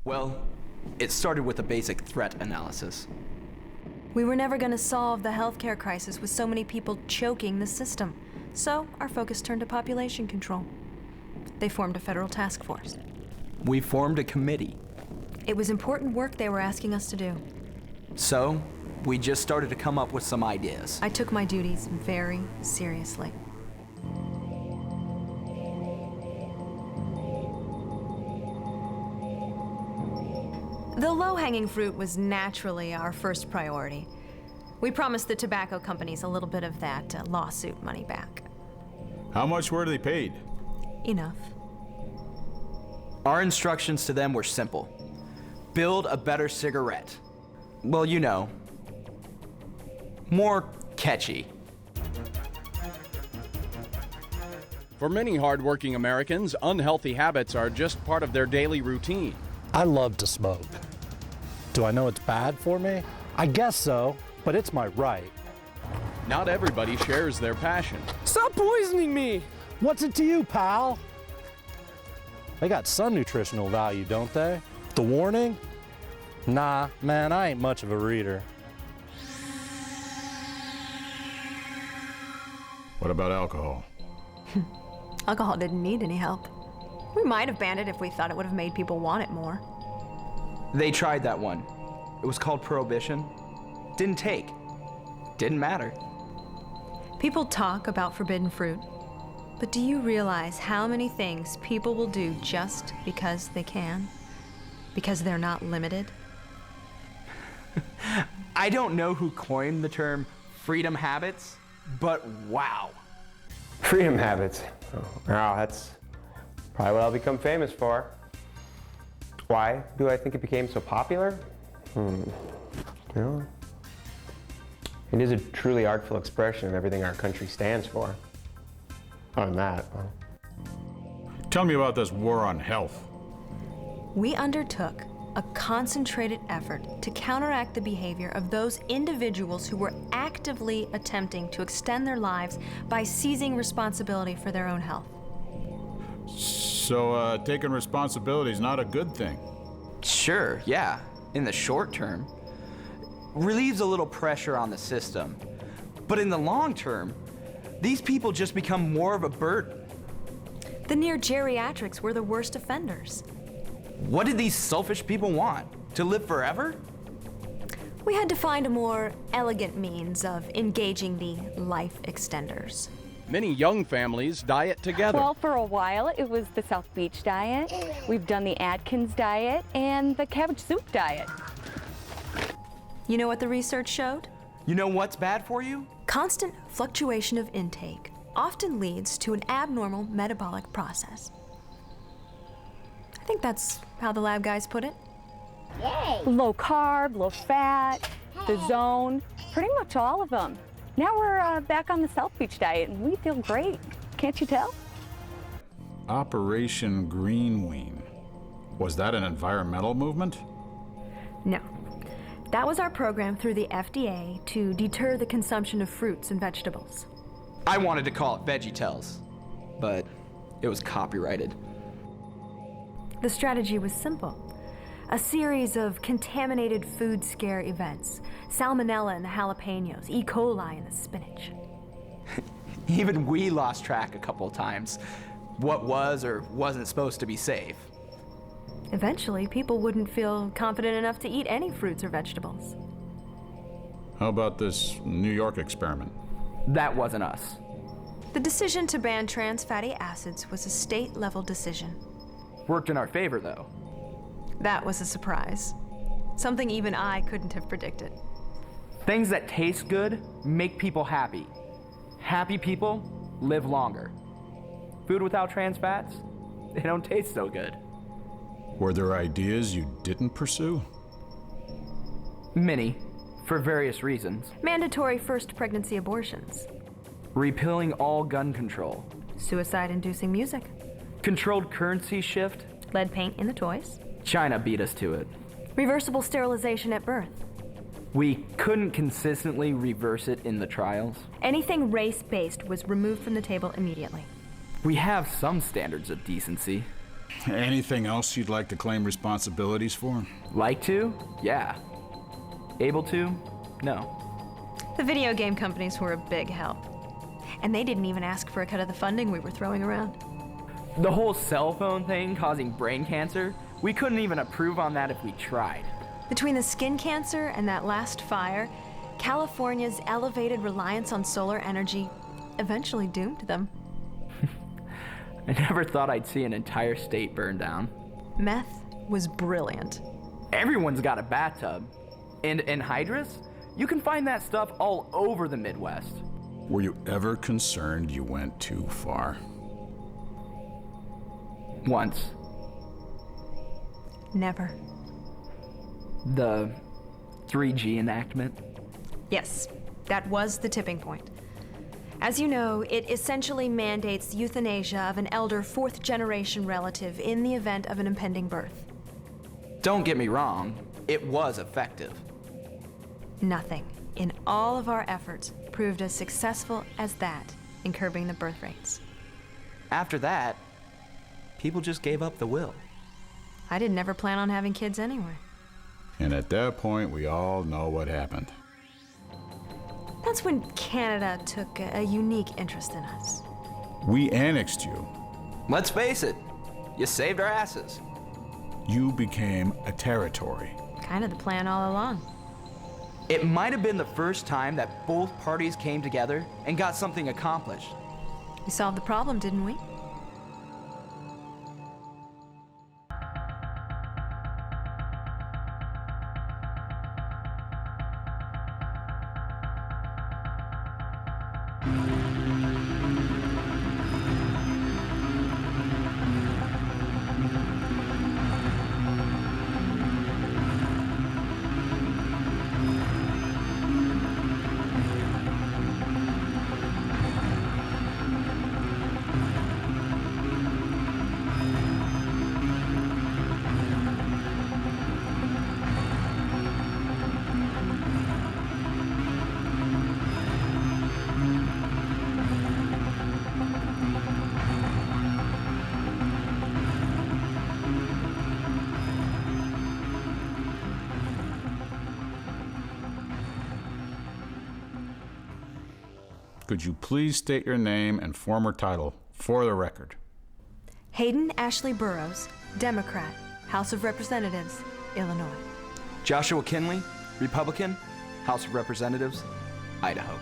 Well, it started with a basic threat analysis. We were never going to solve the healthcare crisis with so many people choking the system. So our focus turned to population control. They formed a federal task force. We formed a committee. It was important work they were asking us to do. So, we just started to come up with some ideas. I took my duties very seriously. The low-hanging fruit was naturally our first priority. We promised the tobacco companies a little bit of that lawsuit money back. How much were they paid? Enough. Our instructions to them were simple. Build a better cigarette. Well, you know, more catchy. For many hardworking Americans, unhealthy habits are just part of their daily routine. I love to smoke. Do I know it's bad for me? I guess so, but it's my right. Not everybody shares their passion. Stop poisoning me! What's it to you, pal? They got some nutritional value, don't they? The warning? Nah, man, I ain't much of a reader. What about alcohol? Alcohol didn't need any help. We might have banned it if we thought it would have made people want it more. They tried that one. It was called Prohibition. Didn't take. Didn't matter. People talk about forbidden fruit, but do you realize how many things people will do just because they can? Because they're not limited? I don't know who coined the term freedom habits, but wow. Freedom habits. Wow, that's probably what I'll become famous for. Why do I think it became so popular? You know, it is a truly artful expression of everything our country stands for. Other than that, well. Tell me about this war on health. We undertook a concentrated effort to counteract the behavior of those individuals who were actively attempting to extend their lives by seizing responsibility for their own health. So, taking responsibility is not a good thing. Sure, yeah, in the short term. Relieves a little pressure on the system. But in the long term, these people just become more of a burden. The near geriatrics were the worst offenders. What did these selfish people want? To live forever? We had to find a more elegant means of engaging the life extenders. Many young families diet together. Well, for a while, it was the South Beach diet. We've done the Atkins diet and the cabbage soup diet. You know what the research showed? You know what's bad for you? Constant fluctuation of intake often leads to an abnormal metabolic process. I think that's how the lab guys put it. Low carb, low fat, the zone, pretty much all of them. Now we're back on the South Beach diet and we feel great. Can't you tell? Operation Greenwean. Was that an environmental movement? No. That was our program through the FDA to deter the consumption of fruits and vegetables. I wanted to call it VeggieTales, but it was copyrighted. The strategy was simple. A series of contaminated food scare events. Salmonella in the jalapenos, E. coli in the spinach. Even we lost track a couple times. What was or wasn't supposed to be safe. Eventually, people wouldn't feel confident enough to eat any fruits or vegetables. How about this New York experiment? That wasn't us. The decision to ban trans fatty acids was a state-level decision. Worked in our favor, though. That was a surprise. Something even I couldn't have predicted. Things that taste good make people happy. Happy people live longer. Food without trans fats, they don't taste so good. Were there ideas you didn't pursue? Many, for various reasons. Mandatory first pregnancy abortions. Repealing all gun control. Suicide-inducing music. Controlled currency shift. Lead paint in the toys. China beat us to it. Reversible sterilization at birth. We couldn't consistently reverse it in the trials. Anything race-based was removed from the table immediately. We have some standards of decency. Anything else you'd like to claim responsibilities for? Like to? Yeah. Able to? No. The video game companies were a big help. And they didn't even ask for a cut of the funding we were throwing around. The whole cell phone thing causing brain cancer, we couldn't even approve on that if we tried. Between the skin cancer and that last fire, California's elevated reliance on solar energy eventually doomed them. I never thought I'd see an entire state burn down. Meth was brilliant. Everyone's got a bathtub. And anhydrous? You can find that stuff all over the Midwest. Were you ever concerned you went too far? Once. Never. The 3G enactment. Yes, that was the tipping point. As you know, it essentially mandates euthanasia of an elder fourth-generation relative in the event of an impending birth. Don't get me wrong, it was effective. Nothing in all of our efforts proved as successful as that in curbing the birth rates. After that, people just gave up the will. I didn't ever plan on having kids anyway. And at that point, we all know what happened. That's when Canada took a unique interest in us. We annexed you. Let's face it, you saved our asses. You became a territory. Kind of the plan all along. It might have been the first time that both parties came together and got something accomplished. We solved the problem, didn't we? Could you please state your name and former title for the record? Hayden Ashley Burroughs, Democrat, House of Representatives, Illinois. Joshua Kinley, Republican, House of Representatives, Idaho.